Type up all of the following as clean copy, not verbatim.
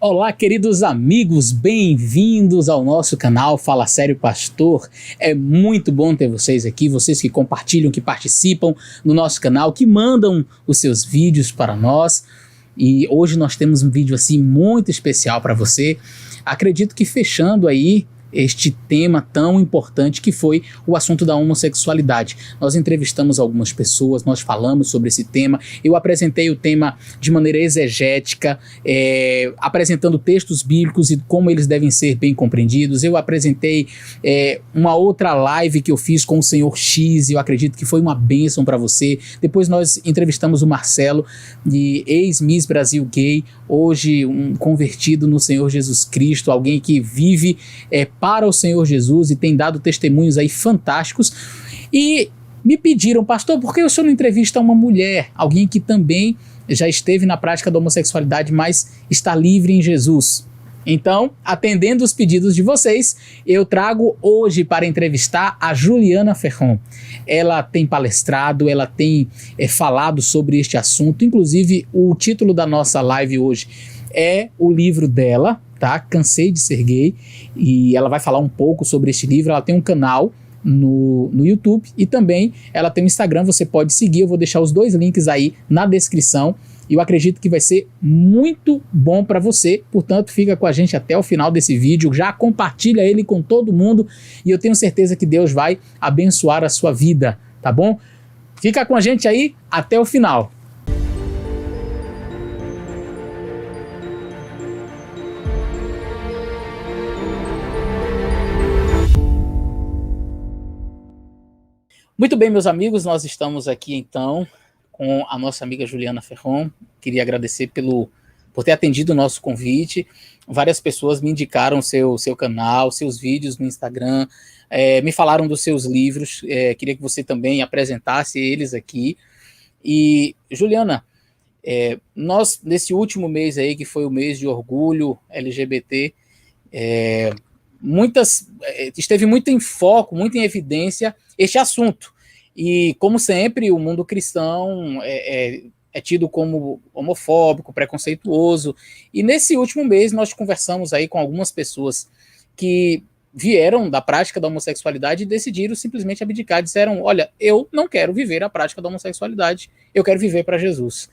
Olá, queridos amigos, bem-vindos ao nosso canal Fala Sério Pastor. É muito bom ter vocês aqui, vocês que compartilham, que participam no nosso canal, que mandam os seus vídeos para nós. E hoje nós temos um vídeo assim muito especial para você. Acredito que fechando aí este tema tão importante que foi o assunto da homossexualidade. Nós entrevistamos algumas pessoas, nós falamos sobre esse tema, eu apresentei o tema de maneira exegética, apresentando textos bíblicos e como eles devem ser bem compreendidos. Eu apresentei uma outra live que eu fiz com o Senhor X, e eu acredito que foi uma bênção para você. Depois nós entrevistamos o Marcelo, de ex-Miss Brasil Gay, hoje um convertido no Senhor Jesus Cristo, alguém que vive para o Senhor Jesus e tem dado testemunhos aí fantásticos. E me pediram, pastor, por que o senhor não entrevista uma mulher, alguém que também já esteve na prática da homossexualidade, mas está livre em Jesus? Então, atendendo os pedidos de vocês, eu trago hoje para entrevistar a Juliana Ferron. Ela tem palestrado, ela tem falado sobre este assunto, inclusive o título da nossa live hoje é o livro dela, tá? Cansei de Ser Gay, e ela vai falar um pouco sobre este livro. Ela tem um canal no YouTube e também ela tem um Instagram, você pode seguir, eu vou deixar os dois links aí na descrição. E eu acredito que vai ser muito bom para você, portanto fica com a gente até o final desse vídeo, já compartilha ele com todo mundo e eu tenho certeza que Deus vai abençoar a sua vida, tá bom? Fica com a gente aí até o final. Muito bem, meus amigos, nós estamos aqui então com a nossa amiga Juliana Ferron. Queria agradecer por ter atendido o nosso convite. Várias pessoas me indicaram seu canal, seus vídeos no Instagram, me falaram dos seus livros, queria que você também apresentasse eles aqui. E, Juliana, nós, nesse último mês aí, que foi o mês de orgulho LGBT, esteve muito em foco, muito em evidência este assunto. E, como sempre, o mundo cristão é tido como homofóbico, preconceituoso. E nesse último mês nós conversamos aí com algumas pessoas que vieram da prática da homossexualidade e decidiram simplesmente abdicar. Disseram, olha, eu não quero viver a prática da homossexualidade, eu quero viver para Jesus.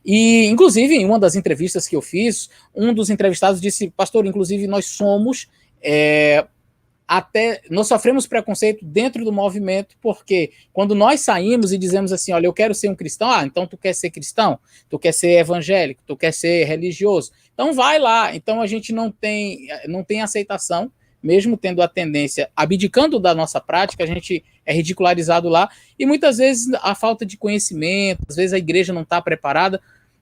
E, inclusive, em uma das entrevistas que eu fiz, um dos entrevistados disse, pastor, inclusive nós somos... nós sofremos preconceito dentro do movimento, porque quando nós saímos e dizemos assim, olha, eu quero ser um cristão, então tu quer ser cristão, tu quer ser evangélico, tu quer ser religioso, então vai lá. Então a gente não tem aceitação, mesmo tendo a tendência, abdicando da nossa prática, a gente é ridicularizado lá, e muitas vezes a falta de conhecimento, às vezes a igreja não está preparada.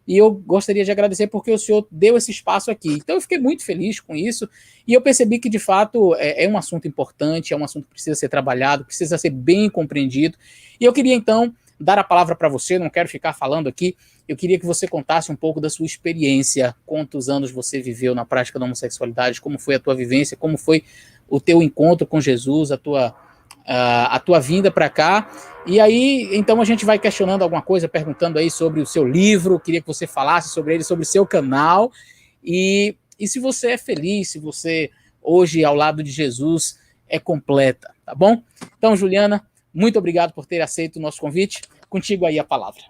E eu gostaria de agradecer porque o senhor deu esse espaço aqui. Então eu fiquei muito feliz com isso e eu percebi que de fato é um assunto importante, é um assunto que precisa ser trabalhado, precisa ser bem compreendido. E eu queria então dar a palavra para você, não quero ficar falando aqui, eu queria que você contasse um pouco da sua experiência, quantos anos você viveu na prática da homossexualidade, como foi a tua vivência, como foi o teu encontro com Jesus, a tua vinda para cá. E aí, então a gente vai questionando alguma coisa, perguntando aí sobre o seu livro, queria que você falasse sobre ele, sobre o seu canal, e se você é feliz, se você hoje ao lado de Jesus é completa, tá bom? Então, Juliana, muito obrigado por ter aceito o nosso convite, contigo aí a palavra.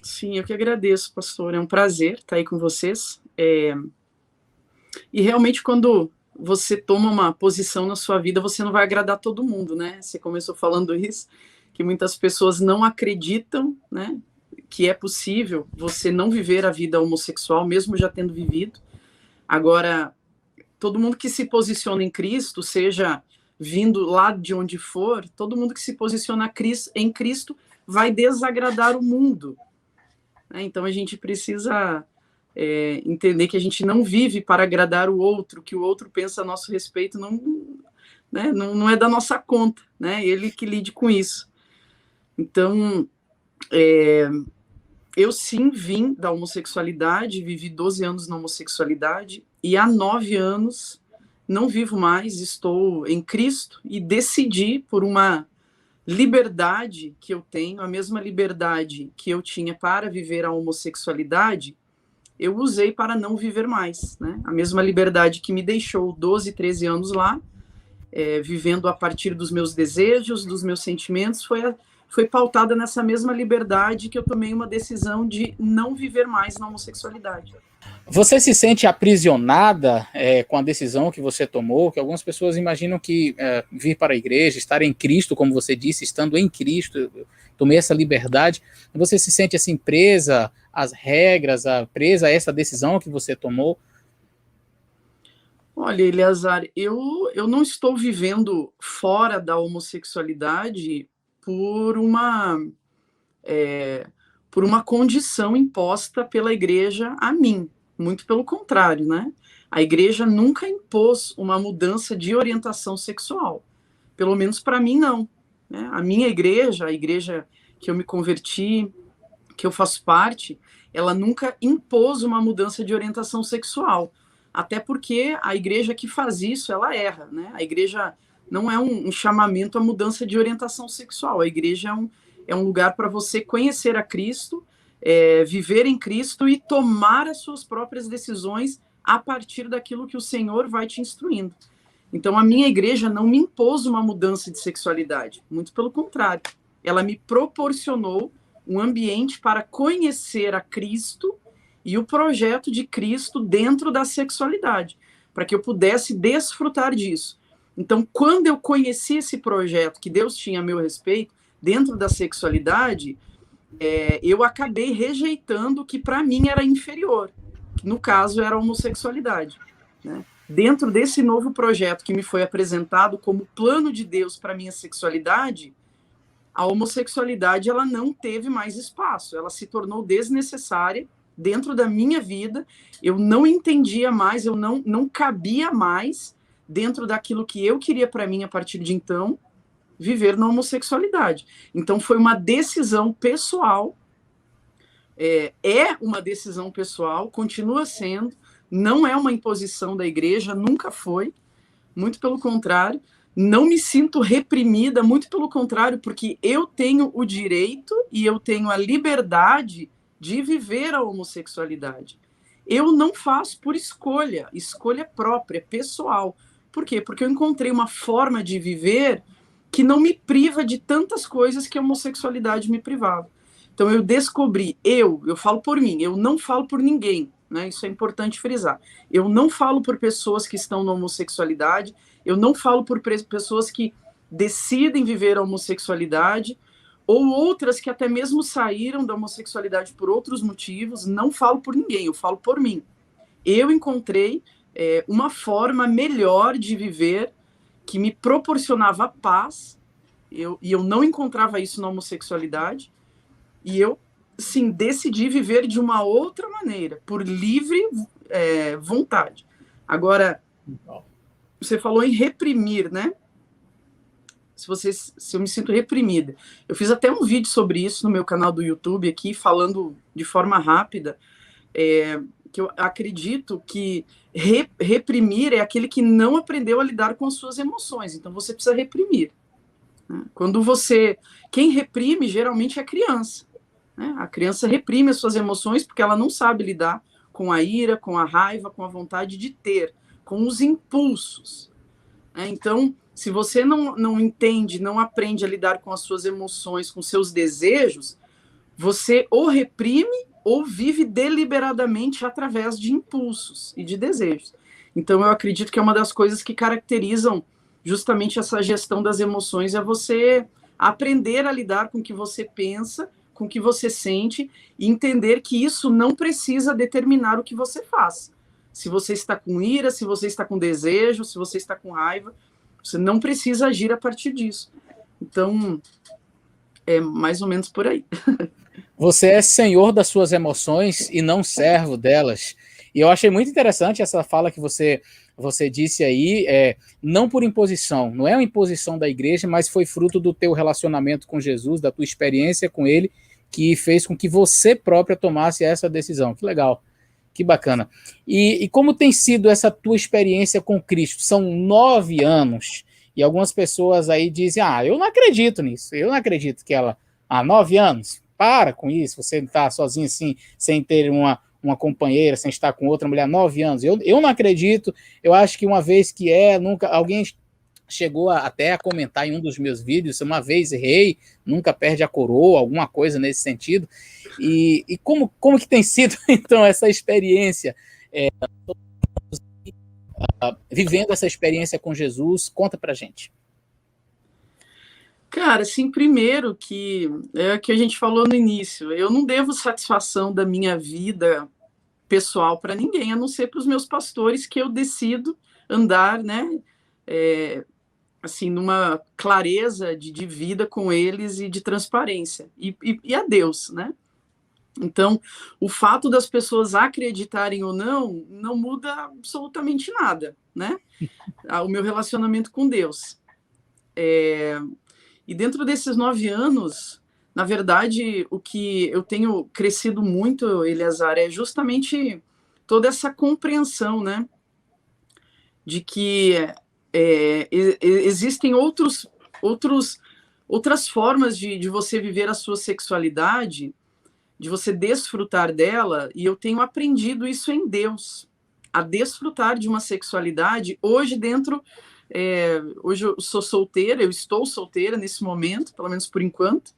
Sim, eu que agradeço, pastor, é um prazer estar aí com vocês, e realmente quando você toma uma posição na sua vida, você não vai agradar todo mundo, né? Você começou falando isso, que muitas pessoas não acreditam, né, que é possível você não viver a vida homossexual, mesmo já tendo vivido. Agora, todo mundo que se posiciona em Cristo, seja vindo lá de onde for, todo mundo que se posiciona em Cristo vai desagradar o mundo, né? Então a gente precisa entender que a gente não vive para agradar o outro, que o outro pensa a nosso respeito não é da nossa conta, né? Ele que lide com isso. Então, eu sim vim da homossexualidade, vivi 12 anos na homossexualidade e há 9 anos não vivo mais, estou em Cristo e decidi por uma liberdade que eu tenho, a mesma liberdade que eu tinha para viver a homossexualidade, eu usei para não viver mais, né? A mesma liberdade que me deixou 12, 13 anos lá, vivendo a partir dos meus desejos, dos meus sentimentos, foi pautada nessa mesma liberdade que eu tomei uma decisão de não viver mais na homossexualidade. Você se sente aprisionada com a decisão que você tomou? Que algumas pessoas imaginam que vir para a igreja, estar em Cristo, como você disse, estando em Cristo, tomei essa liberdade. Você se sente assim presa às regras, presa a essa decisão que você tomou? Olha, Eleazar, eu não estou vivendo fora da homossexualidade por uma condição imposta pela igreja a mim. Muito pelo contrário, né? A igreja nunca impôs uma mudança de orientação sexual. Pelo menos para mim, não. Né? A minha igreja, a igreja que eu me converti, que eu faço parte, ela nunca impôs uma mudança de orientação sexual. Até porque a igreja que faz isso, ela erra, né? A igreja não é um chamamento à mudança de orientação sexual. A igreja é um lugar para você conhecer a Cristo, viver em Cristo e tomar as suas próprias decisões a partir daquilo que o Senhor vai te instruindo. Então, a minha igreja não me impôs uma mudança de sexualidade, muito pelo contrário. Ela me proporcionou um ambiente para conhecer a Cristo e o projeto de Cristo dentro da sexualidade, para que eu pudesse desfrutar disso. Então, quando eu conheci esse projeto que Deus tinha a meu respeito, dentro da sexualidade, eu acabei rejeitando o que para mim era inferior, que no caso era a homossexualidade. Né? Dentro desse novo projeto que me foi apresentado como plano de Deus para a minha sexualidade, a homossexualidade ela não teve mais espaço, ela se tornou desnecessária dentro da minha vida, eu não entendia mais, eu não cabia mais dentro daquilo que eu queria para mim a partir de então, viver na homossexualidade. Então foi uma decisão pessoal, uma decisão pessoal, continua sendo, não é uma imposição da igreja, nunca foi, muito pelo contrário, não me sinto reprimida, muito pelo contrário, porque eu tenho o direito e eu tenho a liberdade de viver a homossexualidade. Eu não faço por escolha própria, pessoal. Por quê? Porque eu encontrei uma forma de viver que não me priva de tantas coisas que a homossexualidade me privava. Então eu descobri, eu falo por mim, eu não falo por ninguém, né? Isso é importante frisar. Eu não falo por pessoas que estão na homossexualidade, eu não falo por pessoas que decidem viver a homossexualidade, ou outras que até mesmo saíram da homossexualidade por outros motivos, não falo por ninguém, eu falo por mim. Eu encontrei uma forma melhor de viver que me proporcionava paz, e eu não encontrava isso na homossexualidade, e eu, sim, decidi viver de uma outra maneira, por livre vontade. Agora, você falou em reprimir, né? Se eu me sinto reprimida. Eu fiz até um vídeo sobre isso no meu canal do YouTube aqui, falando de forma rápida, que eu acredito que reprimir é aquele que não aprendeu a lidar com as suas emoções. Então, você precisa reprimir. Né? Quem reprime, geralmente, é a criança. Né? A criança reprime as suas emoções porque ela não sabe lidar com a ira, com a raiva, com a vontade de ter, com os impulsos. Né? Então, se você não entende, não aprende a lidar com as suas emoções, com seus desejos, você ou reprime ou vive deliberadamente através de impulsos e de desejos. Então, eu acredito que é uma das coisas que caracterizam justamente essa gestão das emoções, é você aprender a lidar com o que você pensa, com o que você sente, e entender que isso não precisa determinar o que você faz. Se você está com ira, se você está com desejo, se você está com raiva, você não precisa agir a partir disso. Então, é mais ou menos por aí. Você é senhor das suas emoções e não servo delas. E eu achei muito interessante essa fala que você disse aí, não por imposição, não é uma imposição da igreja, mas foi fruto do teu relacionamento com Jesus, da tua experiência com ele, que fez com que você própria tomasse essa decisão. Que legal, que bacana. E como tem sido essa tua experiência com Cristo? São 9 anos, e algumas pessoas aí dizem, eu não acredito nisso, eu não acredito que ela... 9 anos? Para com isso, você está sozinho assim, sem ter uma companheira, sem estar com outra mulher há 9 anos. Eu não acredito, eu acho que uma vez que nunca alguém chegou até a comentar em um dos meus vídeos, uma vez rei, nunca perde a coroa, alguma coisa nesse sentido. E como que tem sido, então, essa experiência, vivendo essa experiência com Jesus? Conta pra gente. Cara, assim, primeiro que é o que a gente falou no início, eu não devo satisfação da minha vida pessoal para ninguém, a não ser para os meus pastores, que eu decido andar, né, assim, numa clareza de vida com eles e de transparência, e a Deus, né? Então, o fato das pessoas acreditarem ou não, não muda absolutamente nada, né? O meu relacionamento com Deus. E dentro desses 9 anos, na verdade, o que eu tenho crescido muito, Eleazar, é justamente toda essa compreensão, né? De que existem outras formas de você viver a sua sexualidade, de você desfrutar dela, e eu tenho aprendido isso em Deus, a desfrutar de uma sexualidade. Hoje hoje eu sou solteira, eu estou solteira nesse momento, pelo menos por enquanto,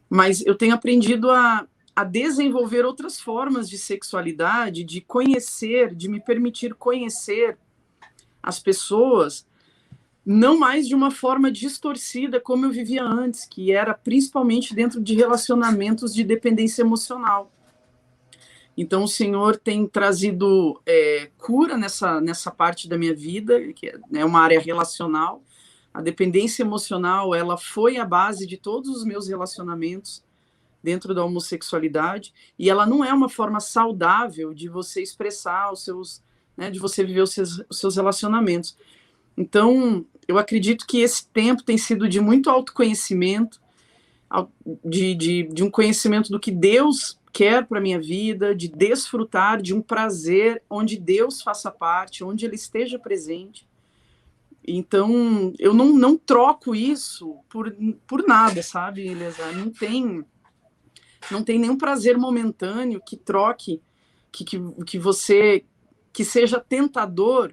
mas eu tenho aprendido a desenvolver outras formas de sexualidade, de conhecer, de me permitir conhecer as pessoas, não mais de uma forma distorcida como eu vivia antes, que era principalmente dentro de relacionamentos de dependência emocional. Então, o Senhor tem trazido cura nessa parte da minha vida, que é uma área relacional. A dependência emocional, ela foi a base de todos os meus relacionamentos dentro da homossexualidade, e ela não é uma forma saudável de você expressar os seus, né, de você viver os seus relacionamentos. Então, eu acredito que esse tempo tem sido de muito autoconhecimento, de um conhecimento do que Deus quer para a minha vida, de desfrutar de um prazer onde Deus faça parte, onde Ele esteja presente. Então, eu não troco isso por nada, sabe, Elisa? Não tem nenhum prazer momentâneo que troque, que seja tentador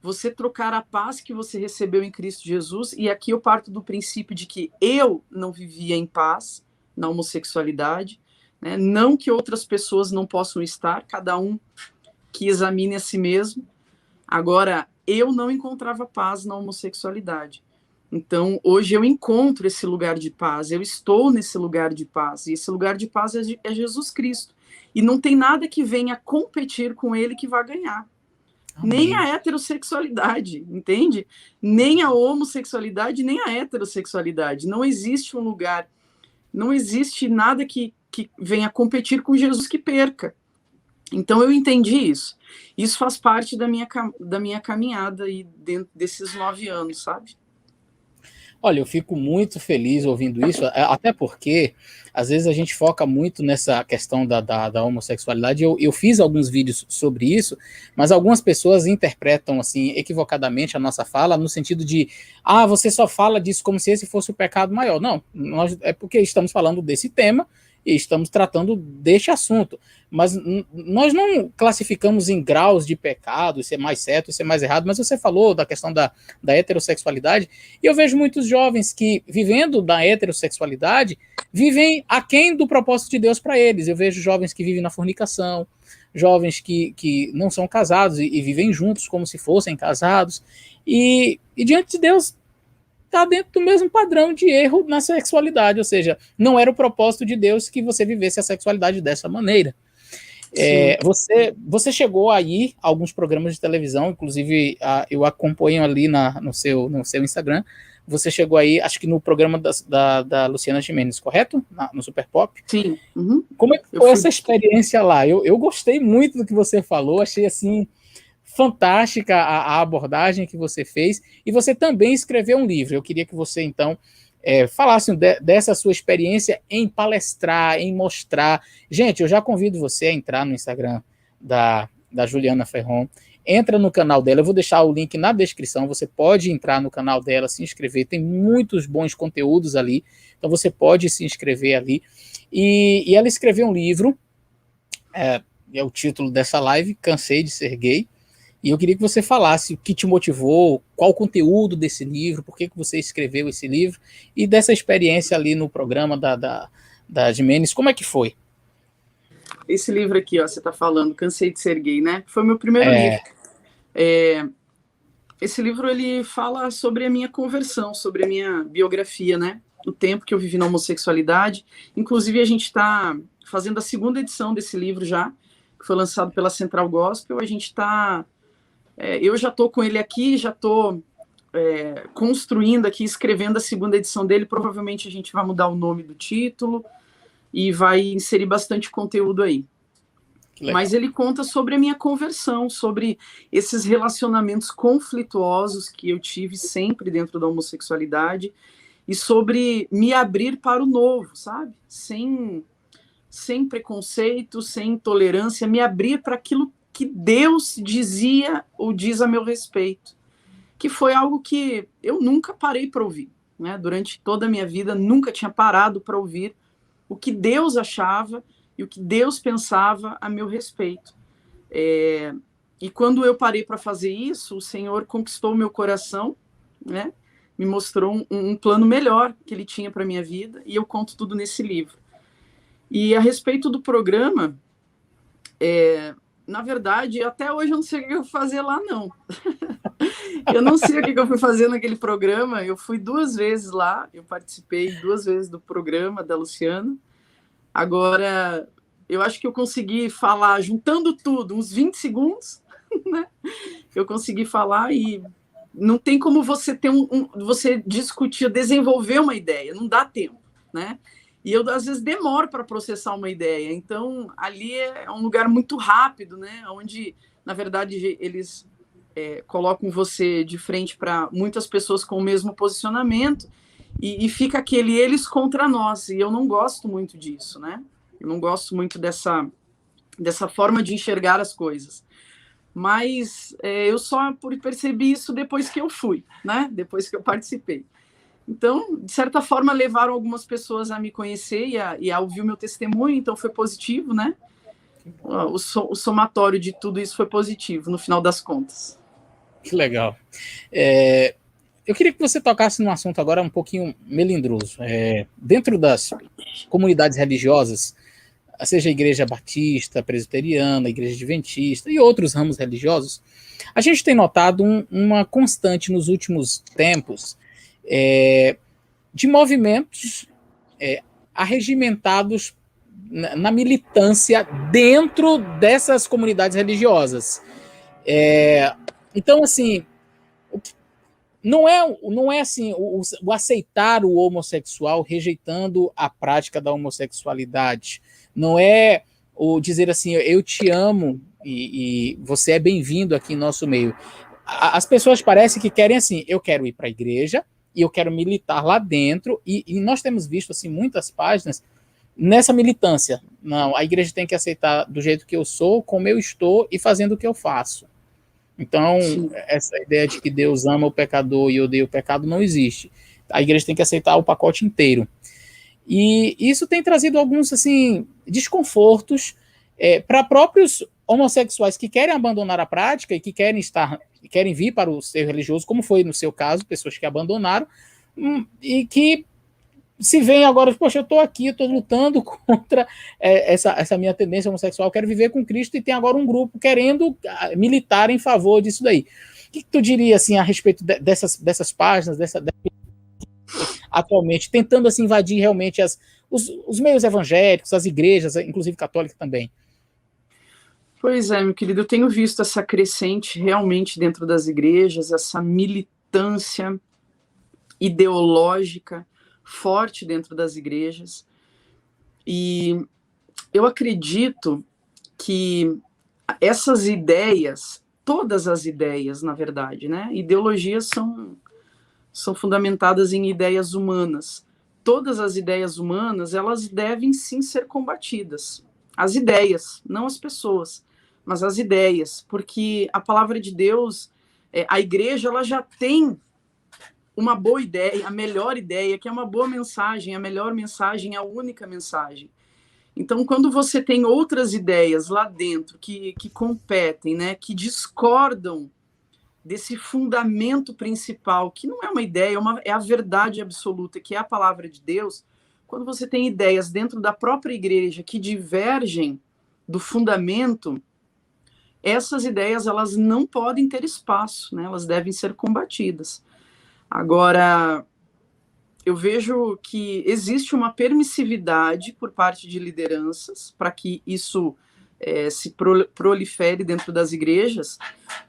você trocar a paz que você recebeu em Cristo Jesus. E aqui eu parto do princípio de que eu não vivia em paz na homossexualidade, né? Não que outras pessoas não possam estar, cada um que examine a si mesmo. Agora, eu não encontrava paz na homossexualidade. Então, hoje eu encontro esse lugar de paz, eu estou nesse lugar de paz, e esse lugar de paz é Jesus Cristo. E não tem nada que venha competir com ele que vá ganhar. Amém. Nem a heterossexualidade, entende? Nem a homossexualidade, nem a heterossexualidade. Não existe um lugar, não existe nada que venha competir com Jesus que perca. Então eu entendi isso. Isso faz parte da minha caminhada aí dentro desses 9 anos, sabe? Olha, eu fico muito feliz ouvindo isso, até porque às vezes a gente foca muito nessa questão da homossexualidade. Eu fiz alguns vídeos sobre isso, mas algumas pessoas interpretam assim equivocadamente a nossa fala no sentido de você só fala disso como se esse fosse o pecado maior. Não, é porque estamos falando desse tema e estamos tratando deste assunto, mas nós não classificamos em graus de pecado, isso é mais certo, isso é mais errado. Mas você falou da questão da heterossexualidade, e eu vejo muitos jovens que, vivendo da heterossexualidade, vivem aquém do propósito de Deus para eles. Eu vejo jovens que vivem na fornicação, jovens que não são casados e vivem juntos como se fossem casados, e diante de Deus está dentro do mesmo padrão de erro na sexualidade, ou seja, não era o propósito de Deus que você vivesse a sexualidade dessa maneira. Você chegou a ir a alguns programas de televisão, inclusive eu acompanho ali no seu Instagram. Você chegou aí, acho que no programa da Luciana Gimenez, correto? No Super Pop? Sim. Uhum. Como é que foi essa experiência lá? Eu gostei muito do que você falou, achei assim fantástica a abordagem que você fez, e você também escreveu um livro. Eu queria que você, então, falasse dessa sua experiência em palestrar, em mostrar. Gente, eu já convido você a entrar no Instagram da Juliana Ferron, entra no canal dela, eu vou deixar o link na descrição, você pode entrar no canal dela, se inscrever, tem muitos bons conteúdos ali, então você pode se inscrever ali, e ela escreveu um livro, é o título dessa live, Cansei de Ser Gay. E eu queria que você falasse o que te motivou, qual o conteúdo desse livro, por que você escreveu esse livro, e dessa experiência ali no programa da Jimenez, como é que foi? Esse livro aqui, ó, você está falando, Cansei de Ser Gay, né? Foi meu primeiro livro. Esse livro, ele fala sobre a minha conversão, sobre a minha biografia, né? O tempo que eu vivi na homossexualidade. Inclusive, a gente está fazendo a segunda edição desse livro já, que foi lançado pela Central Gospel. A gente está... eu já estou com ele aqui, já estou construindo aqui, escrevendo a segunda edição dele. Provavelmente a gente vai mudar o nome do título e vai inserir bastante conteúdo aí. Mas ele conta sobre a minha conversão, sobre esses relacionamentos conflituosos que eu tive sempre dentro da homossexualidade e sobre me abrir para o novo, sabe? Sem preconceito, sem intolerância, me abrir para aquilo que Deus dizia ou diz a meu respeito, que foi algo que eu nunca parei para ouvir, né? Durante toda a minha vida, nunca tinha parado para ouvir o que Deus achava e o que Deus pensava a meu respeito. E quando eu parei para fazer isso, o Senhor conquistou o meu coração, né? Me mostrou um plano melhor que Ele tinha para a minha vida, e eu conto tudo nesse livro. E a respeito do programa, na verdade, até hoje eu não sei o que eu vou fazer lá, não. Eu não sei o que eu fui fazer naquele programa. Eu fui 2 vezes lá, eu participei 2 vezes do programa da Luciana. Agora, eu acho que eu consegui falar, juntando tudo, uns 20 segundos, né? Eu consegui falar e não tem como você ter você discutir, desenvolver uma ideia, não dá tempo, né? E eu, às vezes, demoro para processar uma ideia. Então, ali é um lugar muito rápido, né? Onde, na verdade, eles colocam você de frente para muitas pessoas com o mesmo posicionamento, e fica aquele eles contra nós, e eu não gosto muito disso, né? Eu não gosto muito dessa forma de enxergar as coisas. Mas eu só percebi isso depois que eu fui, né? Depois que eu participei. Então, de certa forma, levaram algumas pessoas a me conhecer e a ouvir o meu testemunho, então foi positivo, né? O somatório de tudo isso foi positivo, no final das contas. Que legal. Eu queria que você tocasse num assunto agora um pouquinho melindroso. Dentro das comunidades religiosas, seja a igreja batista, presbiteriana, a igreja adventista e outros ramos religiosos, a gente tem notado uma constante nos últimos tempos de movimentos arregimentados na militância dentro dessas comunidades religiosas. Então, assim, não é assim o aceitar o homossexual rejeitando a prática da homossexualidade. Não é o dizer assim, eu te amo e você é bem-vindo aqui em nosso meio. As pessoas parecem que querem assim, eu quero ir para a igreja e eu quero militar lá dentro, e nós temos visto assim muitas páginas nessa militância. Não, a igreja tem que aceitar do jeito que eu sou, como eu estou e fazendo o que eu faço. Então, essa ideia de que Deus ama o pecador e odeia o pecado não existe. A igreja tem que aceitar o pacote inteiro. E isso tem trazido alguns assim desconfortos para próprios homossexuais que querem abandonar a prática e que querem vir para o ser religioso, como foi no seu caso, pessoas que abandonaram, e que se veem agora, poxa, eu estou aqui, eu estou lutando contra essa minha tendência homossexual, eu quero viver com Cristo, e tem agora um grupo querendo militar em favor disso daí. O que tu diria assim, a respeito dessas páginas, atualmente, tentando assim, invadir realmente os meios evangélicos, as igrejas, inclusive católicas também? Pois é, meu querido, eu tenho visto essa crescente realmente dentro das igrejas, essa militância ideológica forte dentro das igrejas, e eu acredito que essas ideias, todas as ideias, na verdade, né? Ideologias são fundamentadas em ideias humanas. Todas as ideias humanas, elas devem sim ser combatidas. As ideias, não as pessoas, mas as ideias, porque a palavra de Deus, a igreja, ela já tem uma boa ideia, a melhor ideia, que é uma boa mensagem, a melhor mensagem, a única mensagem. Então, quando você tem outras ideias lá dentro que competem, né, que discordam desse fundamento principal, que não é uma ideia, é a verdade absoluta, que é a palavra de Deus, quando você tem ideias dentro da própria igreja que divergem do fundamento, essas ideias elas não podem ter espaço, né? Elas devem ser combatidas. Agora, eu vejo que existe uma permissividade por parte de lideranças para que isso se prolifere dentro das igrejas,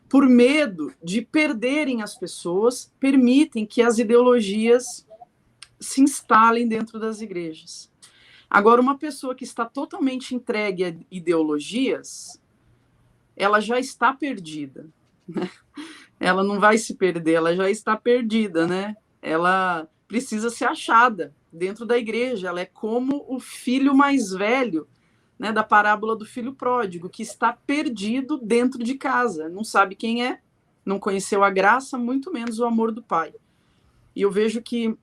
por medo de perderem as pessoas, permitem que as ideologias se instalem dentro das igrejas. Agora, uma pessoa que está totalmente entregue a ideologias, ela já está perdida, né? Ela não vai se perder, ela já está perdida, né? Ela precisa ser achada dentro da igreja, ela é como o filho mais velho, né, da parábola do filho pródigo, que está perdido dentro de casa, não sabe quem é, não conheceu a graça, muito menos o amor do pai. E eu vejo que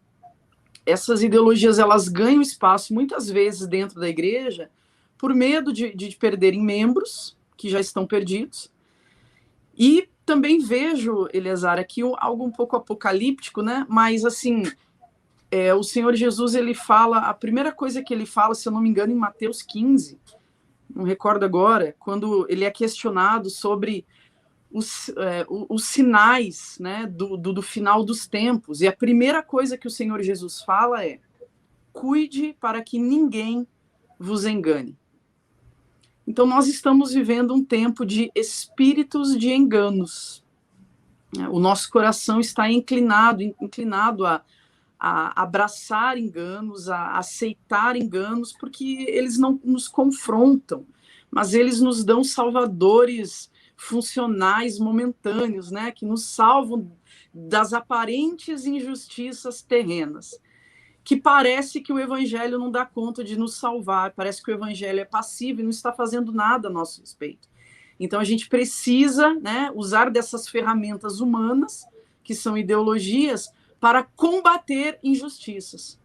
essas ideologias, elas ganham espaço muitas vezes dentro da igreja por medo de perderem membros que já estão perdidos. E também vejo, Eleazar, aqui algo um pouco apocalíptico, né? Mas, assim, o Senhor Jesus, ele fala, a primeira coisa que ele fala, se eu não me engano, em Mateus 15, não recordo agora, quando ele é questionado sobre os sinais, né, do final dos tempos. E a primeira coisa que o Senhor Jesus fala é: cuide para que ninguém vos engane. Então, nós estamos vivendo um tempo de espíritos de enganos. O nosso coração está inclinado a abraçar enganos, a aceitar enganos, porque eles não nos confrontam, mas eles nos dão salvadores funcionais momentâneos, né, que nos salvam das aparentes injustiças terrenas, que parece que o evangelho não dá conta de nos salvar, parece que o evangelho é passivo e não está fazendo nada a nosso respeito. Então a gente precisa, né, usar dessas ferramentas humanas, que são ideologias, para combater injustiças.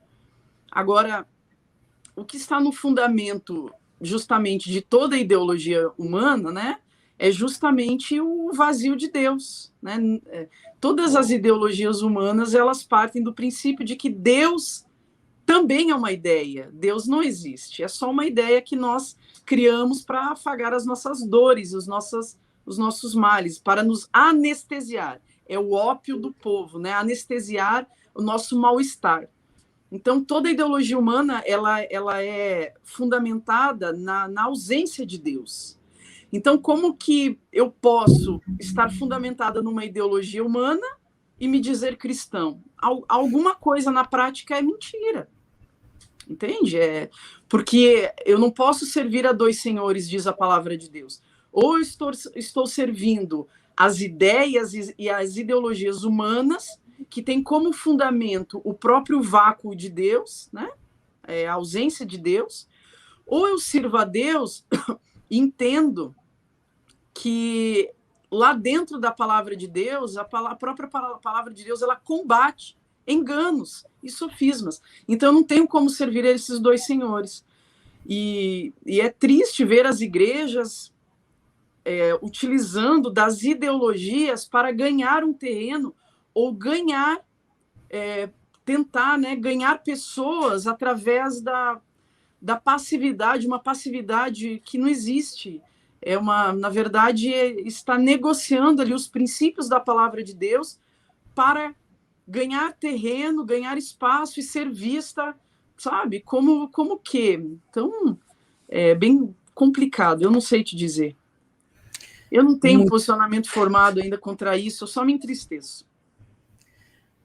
Agora, o que está no fundamento justamente de toda a ideologia humana, né, é justamente o vazio de Deus, né? Todas as ideologias humanas, elas partem do princípio de que Deus também é uma ideia. Deus não existe, é só uma ideia que nós criamos para afagar as nossas dores, os nossos males, para nos anestesiar. É o ópio do povo, né? Anestesiar o nosso mal-estar. Então, toda a ideologia humana, ela é fundamentada na ausência de Deus. Então, como que eu posso estar fundamentada numa ideologia humana e me dizer cristão? Alguma coisa na prática é mentira. Entende? Porque eu não posso servir a dois senhores, diz a palavra de Deus. Ou eu estou servindo as ideias e as ideologias humanas, que tem como fundamento o próprio vácuo de Deus, né? A ausência de Deus, ou eu sirvo a Deus e entendo que lá dentro da palavra de Deus, a própria palavra de Deus, ela combate enganos e sofismas. Então, eu não tenho como servir a esses dois senhores. E é triste ver as igrejas utilizando das ideologias para ganhar um terreno ou tentar, né, ganhar pessoas através da passividade, uma passividade que não existe. Na verdade, está negociando ali os princípios da palavra de Deus para ganhar terreno, ganhar espaço e ser vista, sabe? Como que? Então, é bem complicado, eu não sei te dizer. Eu não tenho um posicionamento formado ainda contra isso, eu só me entristeço.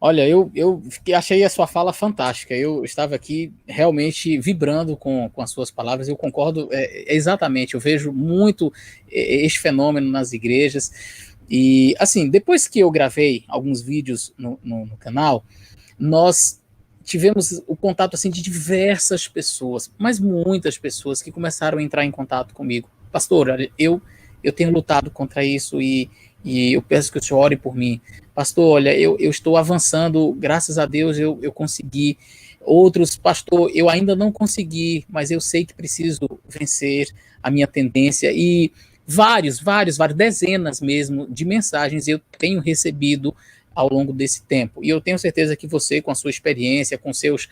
Olha, eu achei a sua fala fantástica. Eu estava aqui realmente vibrando com as suas palavras. Eu concordo exatamente. Eu vejo muito este fenômeno nas igrejas. E, assim, depois que eu gravei alguns vídeos no canal, nós tivemos o contato assim, de diversas pessoas, mas muitas pessoas que começaram a entrar em contato comigo. Pastor, olha, eu tenho lutado contra isso e eu peço que o senhor ore por mim. Pastor, olha, eu estou avançando, graças a Deus eu consegui Outros, pastor, eu ainda não consegui, mas eu sei que preciso vencer a minha tendência. E várias, dezenas mesmo de mensagens eu tenho recebido ao longo desse tempo. E eu tenho certeza que você, com a sua experiência, com seus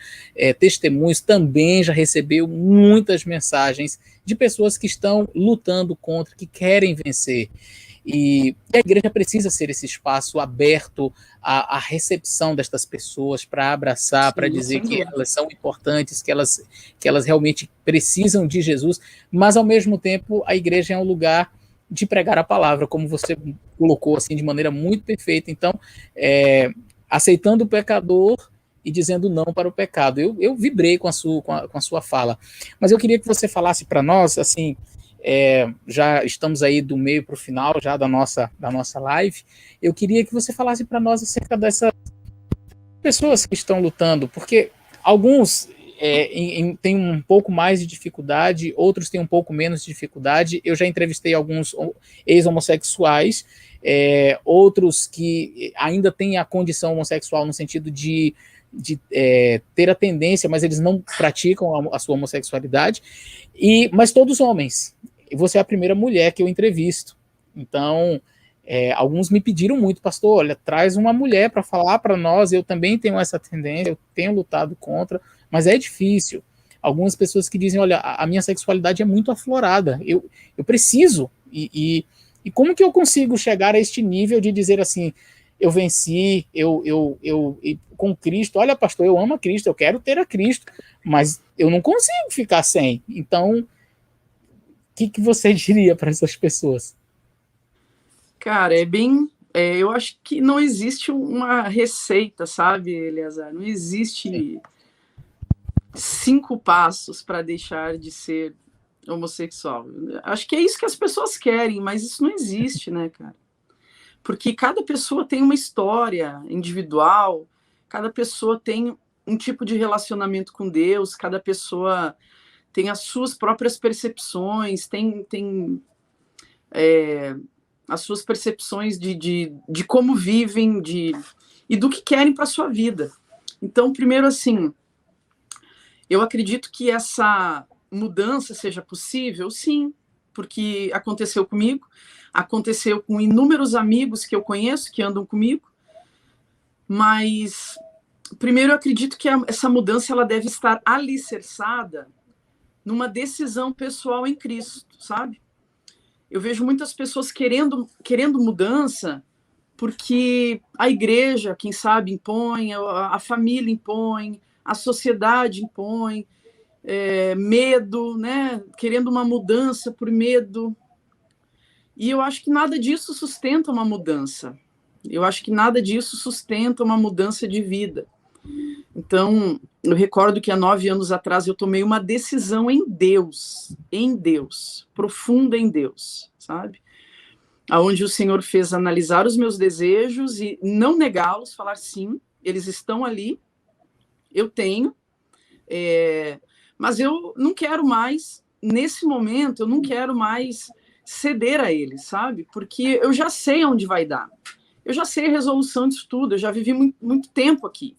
testemunhos, também já recebeu muitas mensagens de pessoas que estão lutando contra, que querem vencer. E a igreja precisa ser esse espaço aberto à recepção destas pessoas, para abraçar, para dizer que elas são importantes, que elas realmente precisam de Jesus, mas ao mesmo tempo a igreja é um lugar de pregar a palavra, como você colocou assim de maneira muito perfeita. Então, aceitando o pecador e dizendo não para o pecado. Eu vibrei com a sua fala, mas eu queria que você falasse para nós, assim, já estamos aí do meio para o final já da nossa live, eu queria que você falasse para nós acerca dessas pessoas que estão lutando, porque alguns têm um pouco mais de dificuldade, outros têm um pouco menos de dificuldade. Eu já entrevistei alguns ex-homossexuais, outros que ainda têm a condição homossexual no sentido de ter a tendência, mas eles não praticam a sua homossexualidade, mas todos homens. E você é a primeira mulher que eu entrevisto. Então, alguns me pediram muito, pastor, olha, traz uma mulher para falar para nós. Eu também tenho essa tendência, eu tenho lutado contra, mas é difícil. Algumas pessoas que dizem, olha, a minha sexualidade é muito aflorada, eu preciso, e como que eu consigo chegar a este nível de dizer assim, eu venci, com Cristo, olha, pastor, eu amo a Cristo, eu quero ter a Cristo, mas eu não consigo ficar sem. Então, o que você diria para essas pessoas? Cara, eu acho que não existe uma receita, sabe, Eleazar? Não existe 5 passos para deixar de ser homossexual. Acho que é isso que as pessoas querem, mas isso não existe, né, cara? Porque cada pessoa tem uma história individual, cada pessoa tem um tipo de relacionamento com Deus, cada pessoa tem as suas próprias percepções, tem as suas percepções de como vivem e do que querem para a sua vida. Então, primeiro, assim, eu acredito que essa mudança seja possível, sim, porque aconteceu comigo, aconteceu com inúmeros amigos que eu conheço, que andam comigo, mas primeiro eu acredito que essa mudança ela deve estar alicerçada numa decisão pessoal em Cristo, sabe? Eu vejo muitas pessoas querendo mudança porque a igreja, quem sabe, impõe, a família impõe, a sociedade impõe, medo, né? Querendo uma mudança por medo. E eu acho que nada disso sustenta uma mudança. Eu acho que nada disso sustenta uma mudança de vida. Então, eu recordo que há 9 anos atrás eu tomei uma decisão em Deus, profunda em Deus, sabe? Aonde o Senhor fez analisar os meus desejos e não negá-los, falar sim, eles estão ali, eu tenho, mas eu não quero mais, nesse momento, eu não quero mais ceder a eles, sabe? Porque eu já sei onde vai dar, eu já sei a resolução disso tudo, eu já vivi muito tempo aqui.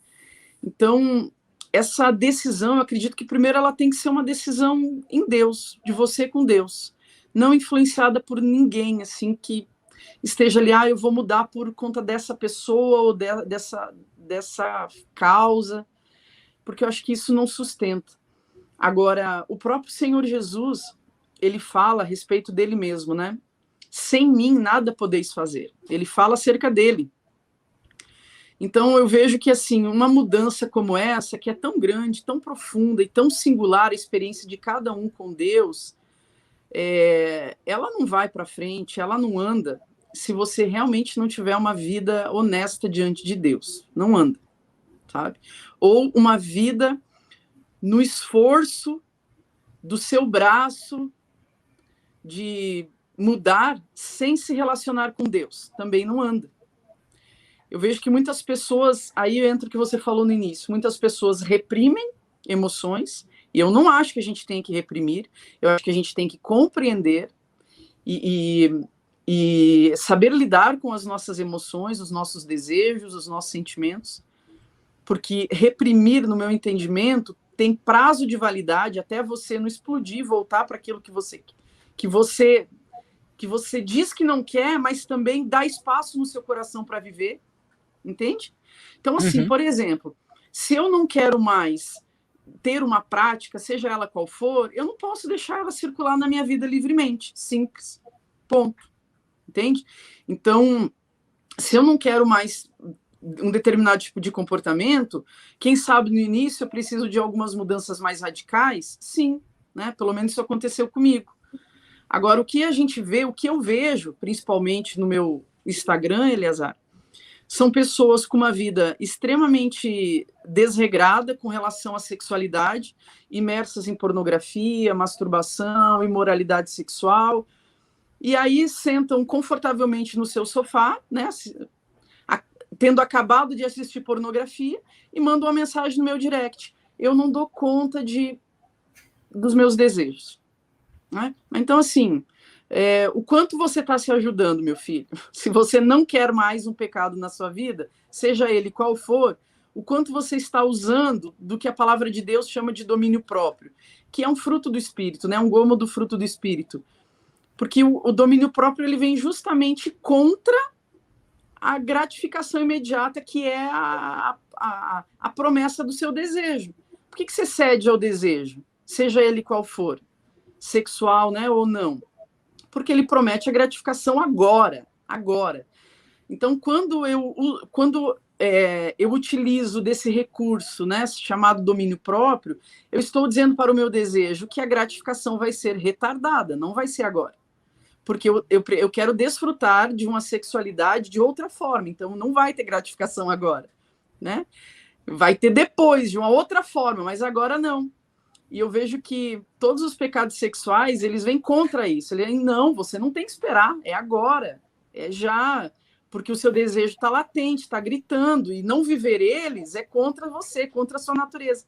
Então, essa decisão, eu acredito que primeiro ela tem que ser uma decisão em Deus, de você com Deus, não influenciada por ninguém, assim, que esteja ali, eu vou mudar por conta dessa pessoa ou dessa causa, porque eu acho que isso não sustenta. Agora, o próprio Senhor Jesus, ele fala a respeito dele mesmo, né? Sem mim nada podeis fazer. Ele fala acerca dele. Então, eu vejo que, assim, uma mudança como essa, que é tão grande, tão profunda e tão singular a experiência de cada um com Deus, ela não vai para frente, ela não anda se você realmente não tiver uma vida honesta diante de Deus. Não anda, sabe? Ou uma vida no esforço do seu braço de mudar sem se relacionar com Deus. Também não anda. Eu vejo que muitas pessoas, aí entra o que você falou no início, muitas pessoas reprimem emoções, e eu não acho que a gente tem que reprimir, eu acho que a gente tem que compreender e saber lidar com as nossas emoções, os nossos desejos, os nossos sentimentos, porque reprimir, no meu entendimento, tem prazo de validade até você não explodir e voltar para aquilo que você diz que não quer, mas também dá espaço no seu coração para viver, entende? Então, assim, por exemplo, se eu não quero mais ter uma prática, seja ela qual for, eu não posso deixar ela circular na minha vida livremente, simples, ponto, entende? Então, se eu não quero mais um determinado tipo de comportamento, quem sabe no início eu preciso de algumas mudanças mais radicais? Sim, né? Pelo menos isso aconteceu comigo. Agora, o que a gente vê, o que eu vejo, principalmente no meu Instagram, Eleazar, são pessoas com uma vida extremamente desregrada com relação à sexualidade, imersas em pornografia, masturbação, imoralidade sexual, e aí sentam confortavelmente no seu sofá, né, tendo acabado de assistir pornografia, e mandam uma mensagem no meu direct: eu não dou conta dos meus desejos. Né? Então, assim, o quanto você está se ajudando, meu filho? Se você não quer mais um pecado na sua vida, seja ele qual for, o quanto você está usando do que a palavra de Deus chama de domínio próprio, que é um fruto do Espírito, né? Um gomo do fruto do Espírito. Porque o domínio próprio ele vem justamente contra a gratificação imediata, que é a promessa do seu desejo. Por que você cede ao desejo? Seja ele qual for, sexual, né, ou não? Porque ele promete a gratificação agora. Então, quando eu utilizo desse recurso, né, chamado domínio próprio, eu estou dizendo para o meu desejo que a gratificação vai ser retardada, não vai ser agora. Porque eu quero desfrutar de uma sexualidade de outra forma, então não vai ter gratificação agora, né? Vai ter depois, de uma outra forma, mas agora não. E eu vejo que todos os pecados sexuais, eles vêm contra isso. Não, você não tem que esperar, é agora, é já, porque o seu desejo está latente, está gritando, e não viver eles é contra você, contra a sua natureza.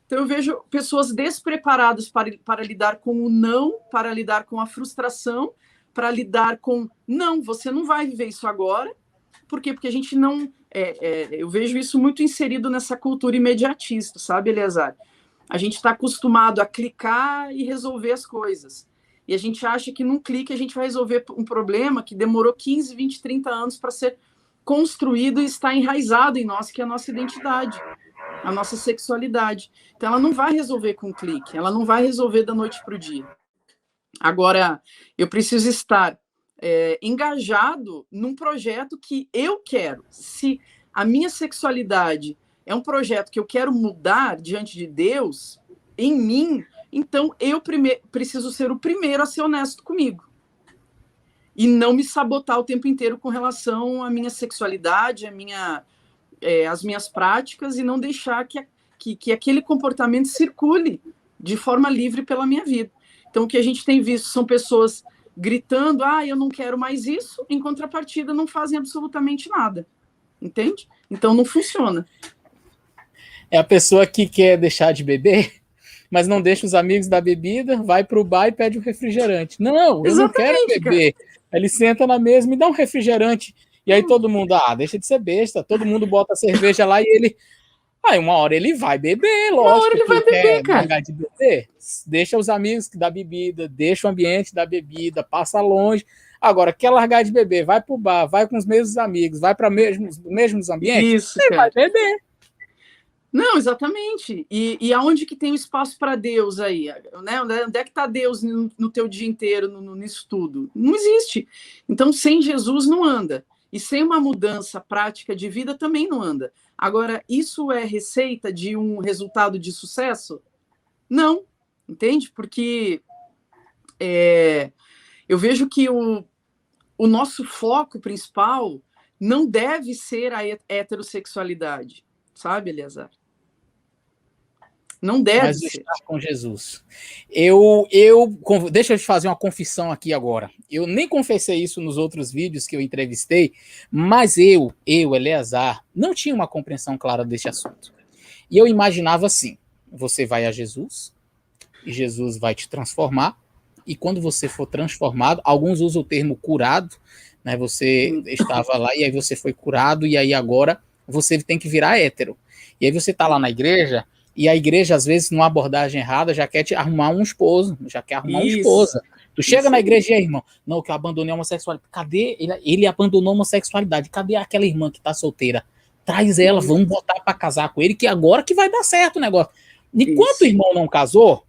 Então eu vejo pessoas despreparadas para lidar com o não, para lidar com a frustração, para lidar com, não, você não vai viver isso agora. Por quê? Porque a gente não... eu vejo isso muito inserido nessa cultura imediatista, sabe, Eleazar? A gente está acostumado a clicar e resolver as coisas. E a gente acha que num clique a gente vai resolver um problema que demorou 15, 20, 30 anos para ser construído e está enraizado em nós, que é a nossa identidade, a nossa sexualidade. Então ela não vai resolver com um clique, ela não vai resolver da noite para o dia. Agora, eu preciso estar engajado num projeto que eu quero. Se a minha sexualidade é um projeto que eu quero mudar diante de Deus, em mim, então eu preciso ser o primeiro a ser honesto comigo. E não me sabotar o tempo inteiro com relação à minha sexualidade, as minhas práticas, e não deixar que aquele comportamento circule de forma livre pela minha vida. Então, o que a gente tem visto são pessoas gritando, eu não quero mais isso, em contrapartida não fazem absolutamente nada. Entende? Então, não funciona. É a pessoa que quer deixar de beber, mas não deixa os amigos da bebida, vai pro bar e pede um refrigerante. Não, eu não quero beber. Cara. Ele senta na mesa e me dá um refrigerante. E aí todo mundo, deixa de ser besta. Todo mundo bota a cerveja lá e ele... uma hora ele vai beber, lógico. Uma hora ele vai beber, cara. De beber. Deixa os amigos da bebida, deixa o ambiente da bebida, passa longe. Agora, quer largar de beber, vai pro bar, vai com os mesmos amigos, vai para mesmos ambientes, isso, ele vai beber. Não, exatamente. E aonde que tem o espaço para Deus aí? Né? Onde é que está Deus no teu dia inteiro, nisso tudo? Não existe. Então, sem Jesus não anda. E sem uma mudança prática de vida também não anda. Agora, isso é receita de um resultado de sucesso? Não, entende? Porque eu vejo que o nosso foco principal não deve ser a heterossexualidade, sabe, Eleazar? Não deve ser. Estar com Jesus. Deixa eu te fazer uma confissão aqui agora. Eu nem confessei isso nos outros vídeos que eu entrevistei, mas eu, Eleazar, não tinha uma compreensão clara desse assunto. E eu imaginava assim, você vai a Jesus, e Jesus vai te transformar, e quando você for transformado, alguns usam o termo curado, né? Você estava lá e aí você foi curado, e aí agora você tem que virar hétero. E aí você tá lá na igreja, e a igreja, às vezes, numa abordagem errada, já quer te arrumar um esposo, já quer arrumar uma esposa. Tu chega na igreja e aí, irmão, não, que eu abandonei a homossexualidade. Cadê? Ele abandonou a homossexualidade. Cadê aquela irmã que tá solteira? Traz ela, vamos botar para casar com ele, que agora que vai dar certo o negócio. Enquanto o irmão não casou,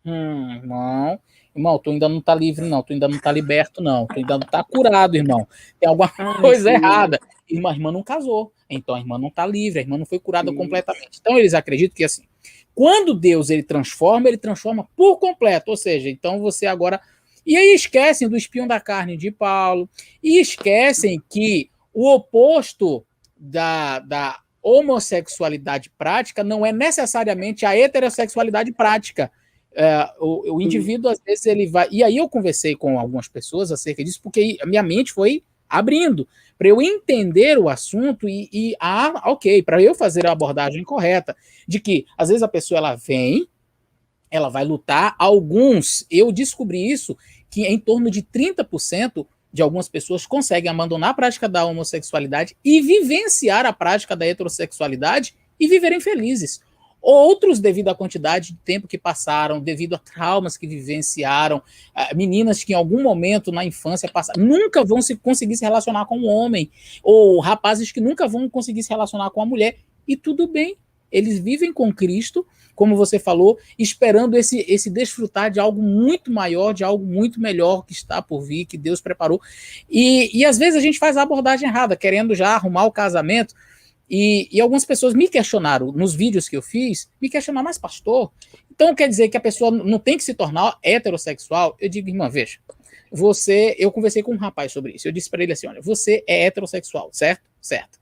irmão, tu ainda não tá livre, não, tu ainda não tá liberto, não, tu ainda não tá curado, irmão. Tem alguma coisa errada. A irmã não casou, então a irmã não tá livre, a irmã não foi curada completamente. Então eles acreditam que assim, quando Deus ele transforma por completo, ou seja, então você agora... E aí esquecem do espinho da carne de Paulo, e esquecem que o oposto da homossexualidade prática não é necessariamente a heterossexualidade prática. O indivíduo, às vezes, ele vai... E aí eu conversei com algumas pessoas acerca disso, porque a minha mente foi abrindo para eu entender o assunto ok, para eu fazer a abordagem correta, de que, às vezes, a pessoa ela vai lutar, eu descobri isso, que em torno de 30% de algumas pessoas conseguem abandonar a prática da homossexualidade e vivenciar a prática da heterossexualidade e viverem felizes. Outros, devido à quantidade de tempo que passaram, devido a traumas que vivenciaram, meninas que em algum momento na infância nunca vão conseguir se relacionar com um homem, ou rapazes que nunca vão conseguir se relacionar com a mulher, e tudo bem, eles vivem com Cristo, como você falou, esperando esse desfrutar de algo muito maior, de algo muito melhor que está por vir, que Deus preparou. E às vezes a gente faz a abordagem errada, querendo já arrumar o casamento, e algumas pessoas me questionaram, nos vídeos que eu fiz, me questionaram, mas pastor, então quer dizer que a pessoa não tem que se tornar heterossexual? Eu digo, irmã, veja, eu conversei com um rapaz sobre isso, eu disse para ele assim, olha, você é heterossexual, certo? Certo.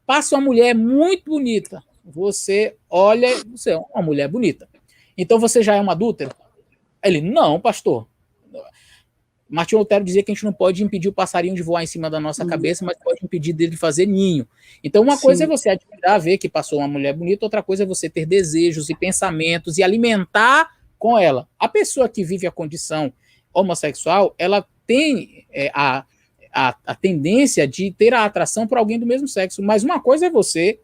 Passa uma mulher muito bonita, você é uma mulher bonita, então você já é um adúltero? Ele, não, pastor. Martinho Lutero dizia que a gente não pode impedir o passarinho de voar em cima da nossa cabeça, mas pode impedir dele de fazer ninho. Então, uma coisa é você admirar, ver que passou uma mulher bonita, outra coisa é você ter desejos e pensamentos e alimentar com ela. A pessoa que vive a condição homossexual, ela tem a tendência de ter a atração por alguém do mesmo sexo, mas uma coisa é você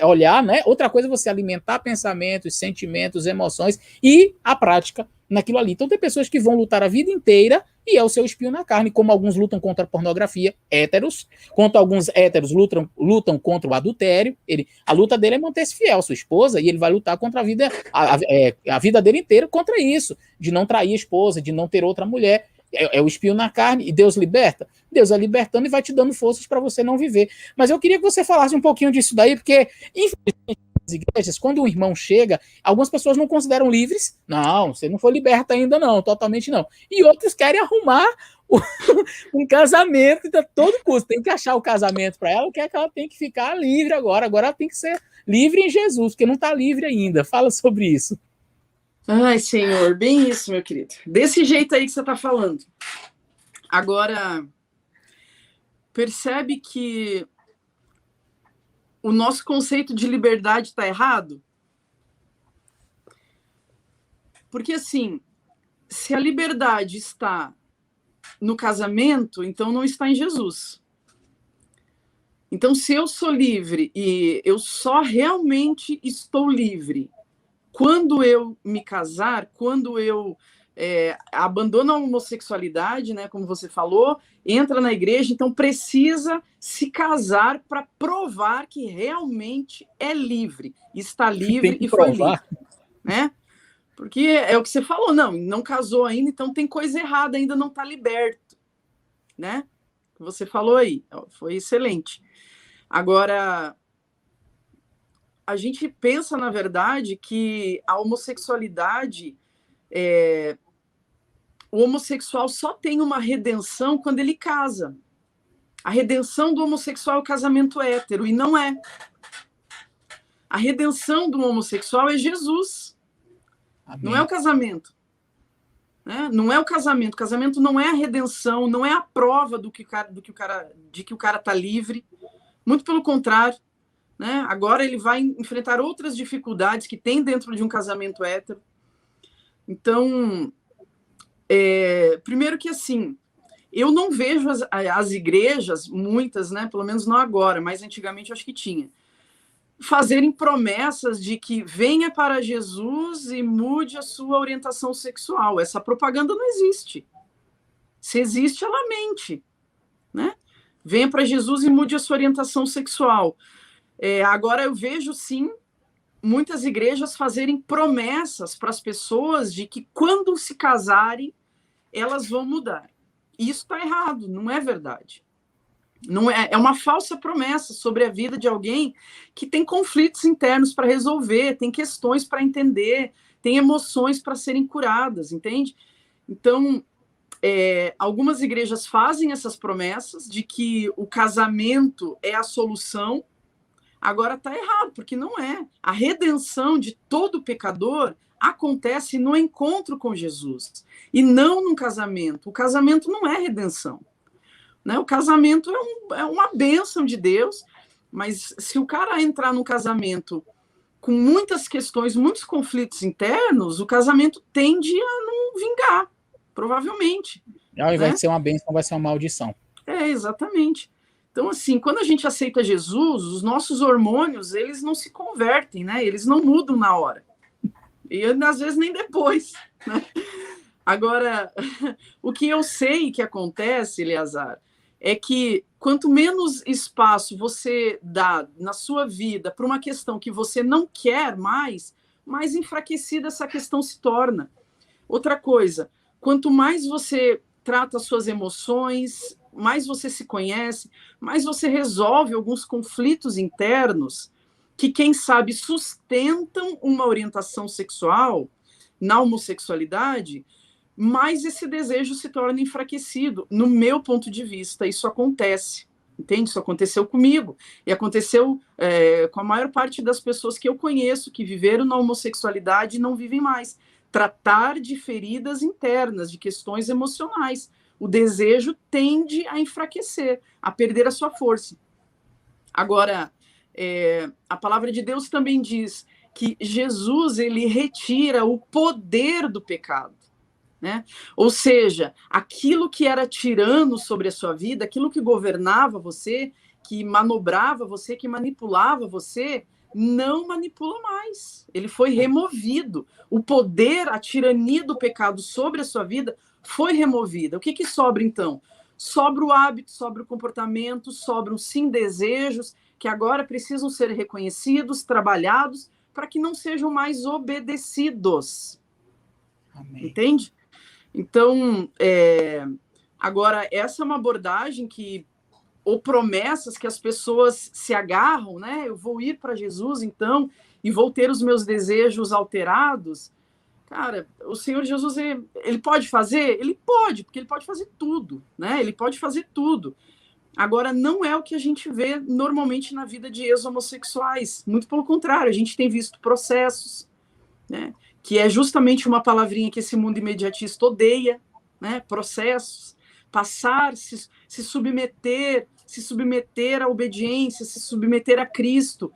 olhar, né? Outra coisa é você alimentar pensamentos, sentimentos, emoções e a prática naquilo ali. Então tem pessoas que vão lutar a vida inteira e é o seu espinho na carne, como alguns lutam contra a pornografia, héteros, quanto alguns héteros lutam contra o adultério. A luta dele é manter-se fiel à sua esposa e ele vai lutar contra a vida dele inteira contra isso, de não trair a esposa, de não ter outra mulher. É o espinho na carne, e Deus liberta. Deus é libertando e vai te dando forças para você não viver. Mas eu queria que você falasse um pouquinho disso daí, porque, infelizmente, nas igrejas, quando um irmão chega, algumas pessoas não consideram livres. Não, você não foi liberta ainda não, totalmente não. E outros querem arrumar um casamento a todo custo. Tem que achar o casamento para ela, que é que ela tem que ficar livre agora. Agora ela tem que ser livre em Jesus, porque não está livre ainda. Fala sobre isso. Ai, Senhor, bem isso, meu querido. Desse jeito aí que você está falando. Agora, percebe que o nosso conceito de liberdade está errado? Porque, assim, se a liberdade está no casamento, então não está em Jesus. Então, se eu sou livre e eu só realmente estou livre quando eu me casar, quando eu abandono a homossexualidade, né, como você falou, entra na igreja, então precisa se casar para provar que realmente é livre, está livre e foi livre, né? Porque é o que você falou, não casou ainda, então tem coisa errada, ainda não está liberto, né? Você falou aí, foi excelente. Agora, a gente pensa, na verdade, que a homossexualidade, o homossexual só tem uma redenção quando ele casa. A redenção do homossexual é o casamento hétero, e não é. A redenção do homossexual é Jesus. Amém. Não é o casamento. Né? Não é o casamento. O casamento não é a redenção, não é a prova de que o cara está livre. Muito pelo contrário. Né? Agora ele vai enfrentar outras dificuldades que tem dentro de um casamento hétero. Então, primeiro que assim, eu não vejo as igrejas, muitas, né, pelo menos não agora, mas antigamente eu acho que tinha, fazerem promessas de que venha para Jesus e mude a sua orientação sexual. Essa propaganda não existe. Se existe, ela mente, né? Venha para Jesus e mude a sua orientação sexual. Agora eu vejo, sim, muitas igrejas fazerem promessas para as pessoas de que quando se casarem, elas vão mudar. Isso está errado, não é verdade. Não é uma falsa promessa sobre a vida de alguém que tem conflitos internos para resolver, tem questões para entender, tem emoções para serem curadas, entende? Então, algumas igrejas fazem essas promessas de que o casamento é a solução. Agora está errado, porque não é. A redenção de todo pecador acontece no encontro com Jesus e não no casamento. O casamento não é redenção, né? O casamento é uma bênção de Deus, mas se o cara entrar no casamento com muitas questões, muitos conflitos internos, o casamento tende a não vingar, provavelmente. Ao invés de ser uma bênção, vai ser uma maldição. Exatamente. Então, assim, quando a gente aceita Jesus, os nossos hormônios, eles não se convertem, né? Eles não mudam na hora. E às vezes nem depois, né? Agora, o que eu sei que acontece, Eleazar, é que quanto menos espaço você dá na sua vida para uma questão que você não quer mais enfraquecida essa questão se torna. Outra coisa, quanto mais você trata as suas emoções, mais você se conhece, mais você resolve alguns conflitos internos que, quem sabe, sustentam uma orientação sexual na homossexualidade, mais esse desejo se torna enfraquecido. No meu ponto de vista, isso acontece, entende? Isso aconteceu comigo, e aconteceu com a maior parte das pessoas que eu conheço, que viveram na homossexualidade e não vivem mais. Tratar de feridas internas, de questões emocionais. O desejo tende a enfraquecer, a perder a sua força. Agora, a palavra de Deus também diz que Jesus, ele retira o poder do pecado, né? Ou seja, aquilo que era tirano sobre a sua vida, aquilo que governava você, que manobrava você, que manipulava você, não manipula mais. Ele foi removido. O poder, a tirania do pecado sobre a sua vida foi removida. O que sobra, então? Sobra o hábito, sobra o comportamento, sobram, sim, desejos que agora precisam ser reconhecidos, trabalhados, para que não sejam mais obedecidos. Amém. Entende? Então, agora, essa é uma abordagem ou promessas que as pessoas se agarram, né? Eu vou ir para Jesus, então, e vou ter os meus desejos alterados. Cara, o Senhor Jesus, ele pode fazer? Ele pode, porque ele pode fazer tudo, né? Ele pode fazer tudo. Agora, não é o que a gente vê normalmente na vida de ex-homossexuais. Muito pelo contrário, a gente tem visto processos, né? Que é justamente uma palavrinha que esse mundo imediatista odeia, né? Processos, passar, se submeter à obediência, se submeter a Cristo,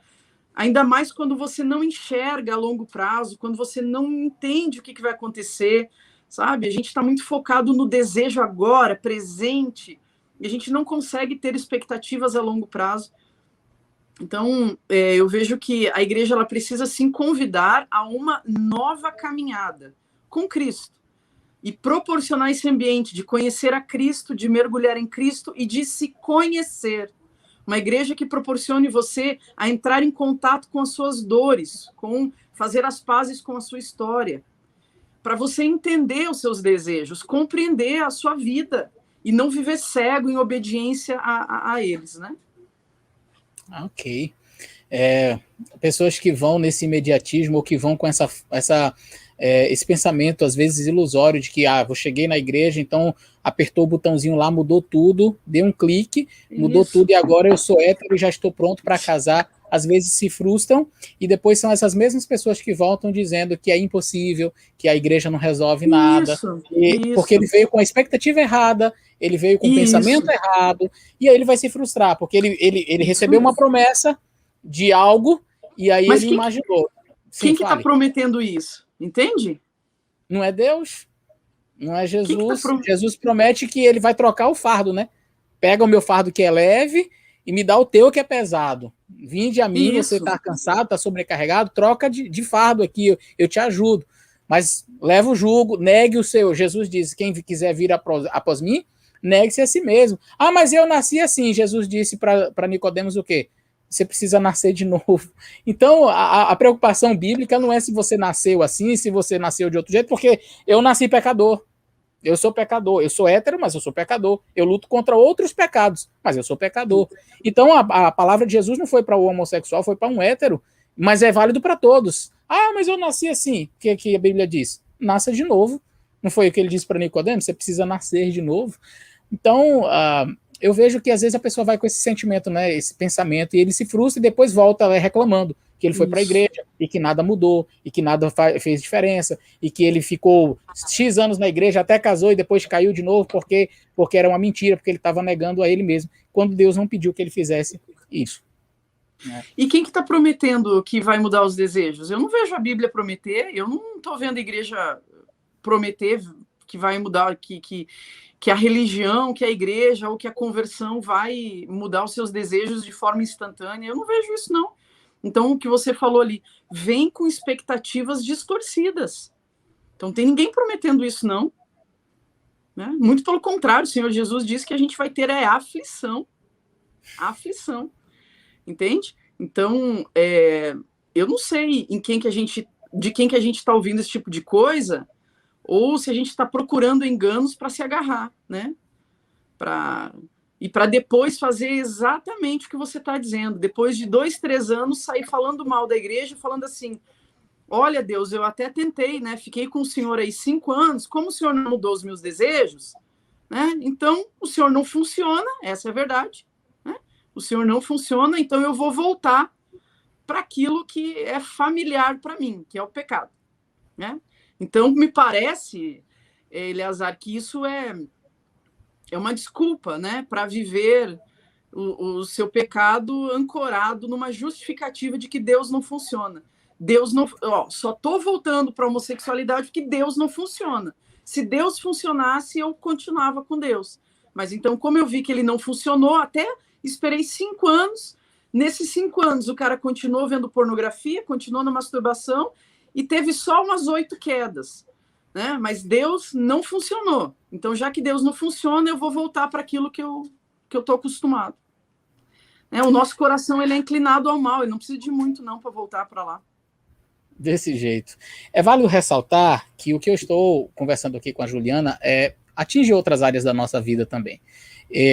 ainda mais quando você não enxerga a longo prazo, quando você não entende o que vai acontecer, sabe? A gente está muito focado no desejo agora, presente, e a gente não consegue ter expectativas a longo prazo. Então, eu vejo que a igreja ela precisa, sim, convidar a uma nova caminhada com Cristo e proporcionar esse ambiente de conhecer a Cristo, de mergulhar em Cristo e de se conhecer. Uma igreja que proporcione você a entrar em contato com as suas dores, com fazer as pazes com a sua história, para você entender os seus desejos, compreender a sua vida e não viver cego em obediência a eles, né? Ok. Pessoas que vão nesse imediatismo ou que vão com esse pensamento, às vezes ilusório, de que eu cheguei na igreja, então apertou o botãozinho lá, mudou tudo, deu um clique, mudou tudo e agora eu sou hétero e já estou pronto para casar. Às vezes se frustram e depois são essas mesmas pessoas que voltam dizendo que é impossível, que a igreja não resolve nada, porque ele veio com a expectativa errada, ele veio com o pensamento errado e aí ele vai se frustrar, porque ele recebeu uma promessa de algo e aí ele imaginou. Quem que está prometendo isso? Entende? Não é Deus? Não é Jesus. Jesus promete que ele vai trocar o fardo, né? Pega o meu fardo que é leve e me dá o teu que é pesado. Vinde a mim, você está cansado, está sobrecarregado, troca de fardo aqui, eu te ajudo. Mas leva o jugo, negue o seu. Jesus diz, quem quiser vir após mim, negue-se a si mesmo. Ah, mas eu nasci assim. Jesus disse para Nicodemos o quê? Você precisa nascer de novo. Então, a preocupação bíblica não é se você nasceu assim, se você nasceu de outro jeito, porque eu nasci pecador. Eu sou pecador. Eu sou hétero, mas eu sou pecador. Eu luto contra outros pecados, mas eu sou pecador. Então, a palavra de Jesus não foi para o homossexual, foi para um hétero, mas é válido para todos. Ah, mas eu nasci assim. O que a Bíblia diz? Nasça de novo. Não foi o que ele disse para Nicodemos? Você precisa nascer de novo. Então, eu vejo que às vezes a pessoa vai com esse sentimento, né, esse pensamento, e ele se frustra e depois volta reclamando que ele foi para a igreja e que nada mudou, e que nada fez diferença, e que ele ficou X anos na igreja, até casou e depois caiu de novo porque era uma mentira, porque ele estava negando a ele mesmo, quando Deus não pediu que ele fizesse isso. E quem que está prometendo que vai mudar os desejos? Eu não vejo a Bíblia prometer, eu não estou vendo a igreja prometer que vai mudar, que a religião, que a igreja ou que a conversão vai mudar os seus desejos de forma instantânea. Eu não vejo isso, não. Então, o que você falou ali, vem com expectativas distorcidas. Então, não tem ninguém prometendo isso, não. Né? Muito pelo contrário, o Senhor Jesus disse que a gente vai ter aflição. Aflição. Entende? Então, eu não sei de quem que a gente está ouvindo esse tipo de coisa, ou se a gente está procurando enganos para se agarrar, né? E para depois fazer exatamente o que você está dizendo. Depois de 2, 3 anos, sair falando mal da igreja, falando assim, olha, Deus, eu até tentei, né? Fiquei com o Senhor aí 5 anos, como o Senhor não mudou os meus desejos, né? Então, o Senhor não funciona, essa é a verdade, né? O Senhor não funciona, então eu vou voltar para aquilo que é familiar para mim, que é o pecado, né? Então, me parece, Eleazar, que isso é uma desculpa, né, para viver o seu pecado ancorado numa justificativa de que Deus não funciona. Deus não, só estou voltando para a homossexualidade porque Deus não funciona. Se Deus funcionasse, eu continuava com Deus. Mas então, como eu vi que ele não funcionou, até esperei 5 anos. Nesses 5 anos, o cara continuou vendo pornografia, continuou na masturbação e teve só umas 8 quedas. Né? Mas Deus não funcionou. Então, já que Deus não funciona, eu vou voltar para aquilo que eu estou acostumado. Né? O nosso coração ele é inclinado ao mal, ele não precisa de muito não para voltar para lá. Desse jeito. É válido ressaltar que o que eu estou conversando aqui com a Juliana atinge outras áreas da nossa vida também.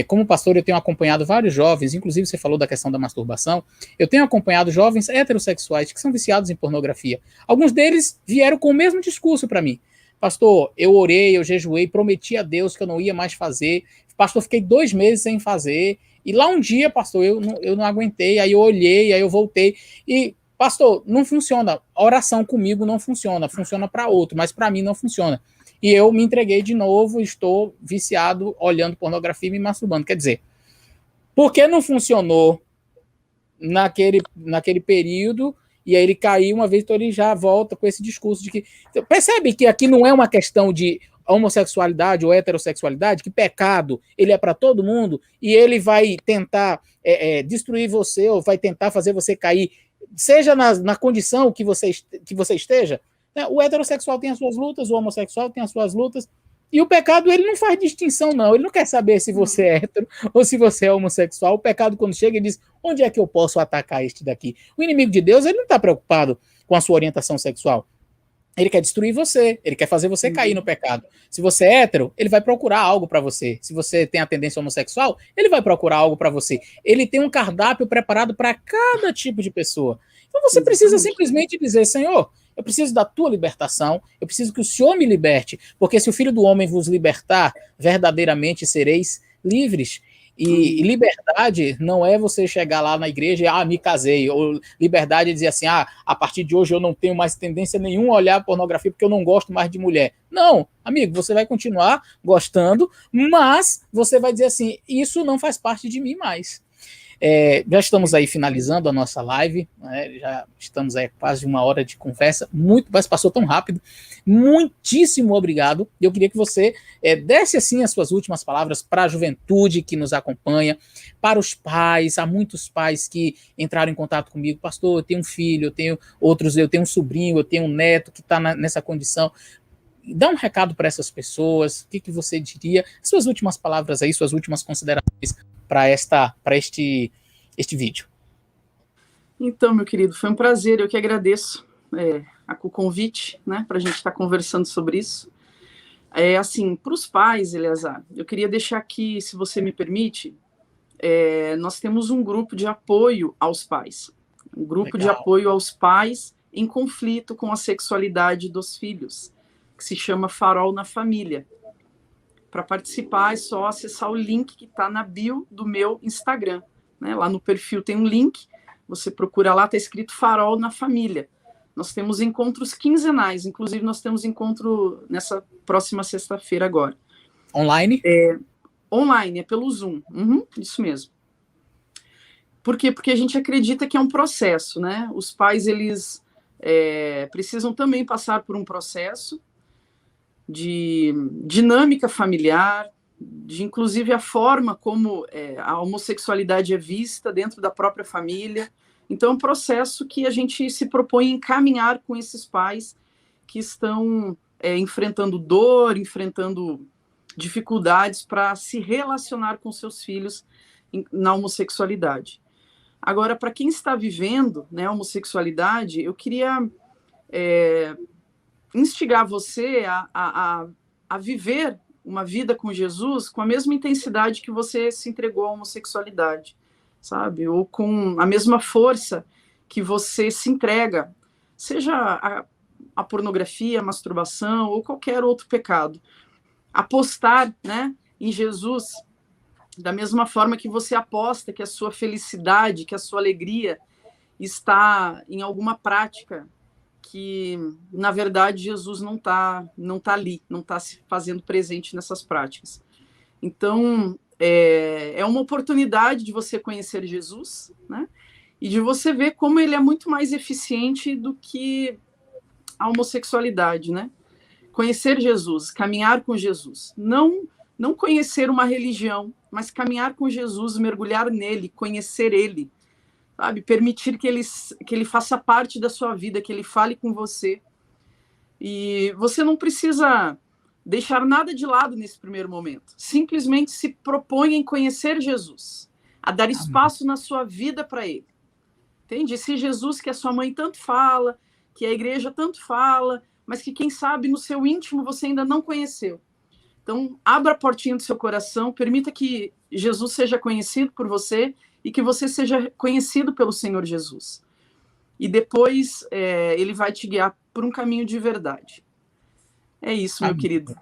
Como pastor, eu tenho acompanhado vários jovens, inclusive você falou da questão da masturbação, eu tenho acompanhado jovens heterossexuais que são viciados em pornografia. Alguns deles vieram com o mesmo discurso para mim. Pastor, eu orei, eu jejuei, prometi a Deus que eu não ia mais fazer. Pastor, fiquei 2 meses sem fazer. E lá um dia, pastor, eu não aguentei, aí eu olhei, aí eu voltei. E, pastor, não funciona. A oração comigo não funciona. Funciona para outro, mas para mim não funciona. E eu me entreguei de novo, estou viciado, olhando pornografia e me masturbando. Quer dizer, por que não funcionou naquele período? E aí ele caiu uma vez, então ele já volta com esse discurso de que... Percebe que aqui não é uma questão de homossexualidade ou heterossexualidade, que pecado ele é para todo mundo e ele vai tentar destruir você ou vai tentar fazer você cair, seja na condição que você esteja. O heterossexual tem as suas lutas, o homossexual tem as suas lutas, e o pecado ele não faz distinção, não. Ele não quer saber se você é hétero ou se você é homossexual. O pecado, quando chega, ele diz, onde é que eu posso atacar este daqui? O inimigo de Deus, ele não está preocupado com a sua orientação sexual. Ele quer destruir você, ele quer fazer você cair no pecado. Se você é hétero, ele vai procurar algo para você. Se você tem a tendência homossexual, ele vai procurar algo para você. Ele tem um cardápio preparado para cada tipo de pessoa. Então você precisa simplesmente dizer, Senhor, eu preciso da tua libertação, eu preciso que o Senhor me liberte, porque se o Filho do Homem vos libertar, verdadeiramente sereis livres. E liberdade não é você chegar lá na igreja e, me casei. Ou liberdade é dizer assim, a partir de hoje eu não tenho mais tendência nenhuma a olhar pornografia porque eu não gosto mais de mulher. Não, amigo, você vai continuar gostando, mas você vai dizer assim, isso não faz parte de mim mais. Já estamos aí finalizando a nossa live, né? Já estamos aí quase 1 hora de conversa, mas passou tão rápido. Muitíssimo obrigado. Eu queria que você desse assim as suas últimas palavras para a juventude que nos acompanha, para os pais. Há muitos pais que entraram em contato comigo: pastor, eu tenho um filho, eu tenho outros, eu tenho um sobrinho, eu tenho um neto que está nessa condição. Dá um recado para essas pessoas. O que você diria? Suas últimas palavras aí, suas últimas considerações para este vídeo. Então, meu querido, foi um prazer. Eu que agradeço o convite, né, para a gente estar conversando sobre isso. Assim, para os pais, Eleazar, eu queria deixar aqui, se você me permite, nós temos um grupo de apoio aos pais. Um grupo de apoio aos pais em conflito com a sexualidade dos filhos, que se chama Farol na Família. Para participar é só acessar o link que está na bio do meu Instagram, né? Lá no perfil tem um link, você procura lá, está escrito Farol na Família. Nós temos encontros quinzenais, inclusive nós temos encontro nessa próxima sexta-feira agora. Online? Online, é pelo Zoom. Isso mesmo. Por quê? Porque a gente acredita que é um processo, né? Os pais, eles precisam também passar por um processo de dinâmica familiar, de inclusive a forma como a homossexualidade é vista dentro da própria família. Então, é um processo que a gente se propõe encaminhar com esses pais que estão enfrentando dor, enfrentando dificuldades para se relacionar com seus filhos na homossexualidade. Agora, para quem está vivendo, né, a homossexualidade, eu queria instigar você a viver uma vida com Jesus com a mesma intensidade que você se entregou à homossexualidade, sabe? Ou com a mesma força que você se entrega, seja a pornografia, a masturbação ou qualquer outro pecado. Apostar, né, em Jesus da mesma forma que você aposta que a sua felicidade, que a sua alegria está em alguma prática que, na verdade, Jesus não tá ali, não está se fazendo presente nessas práticas. Então, é uma oportunidade de você conhecer Jesus, né? E de você ver como ele é muito mais eficiente do que a homossexualidade, né? Conhecer Jesus, caminhar com Jesus. Não conhecer uma religião, mas caminhar com Jesus, mergulhar nele, conhecer ele, sabe? Permitir que ele faça parte da sua vida, que ele fale com você. E você não precisa deixar nada de lado nesse primeiro momento. Simplesmente se proponha em conhecer Jesus, a dar espaço na sua vida para ele. Entende? Esse Jesus que a sua mãe tanto fala, que a igreja tanto fala, mas que, quem sabe, no seu íntimo você ainda não conheceu. Então, abra a portinha do seu coração, permita que Jesus seja conhecido por você e que você seja conhecido pelo Senhor Jesus. E depois ele vai te guiar por um caminho de verdade. É isso, meu querido.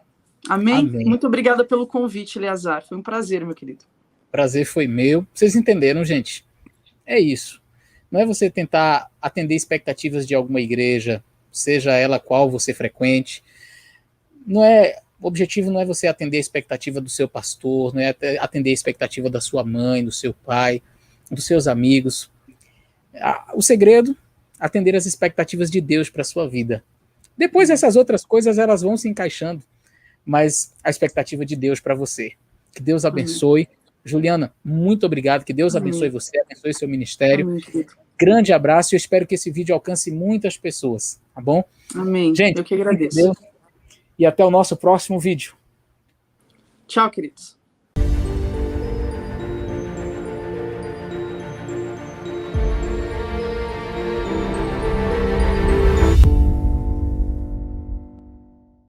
Amém? Amém. Muito obrigada pelo convite, Eleazar. Foi um prazer, meu querido. Prazer foi meu. Vocês entenderam, gente? É isso. Não é você tentar atender expectativas de alguma igreja, seja ela qual você frequente. O objetivo não é você atender a expectativa do seu pastor, não é atender a expectativa da sua mãe, do seu pai, dos seus amigos. O segredo, atender as expectativas de Deus para a sua vida. Depois essas outras coisas, elas vão se encaixando, mas a expectativa de Deus para você. Que Deus abençoe. Juliana, muito obrigado, que Deus abençoe você, abençoe seu ministério. Amém. Grande abraço e eu espero que esse vídeo alcance muitas pessoas, tá bom? Amém. Gente, eu que agradeço. Deus, e até o nosso próximo vídeo. Tchau, queridos.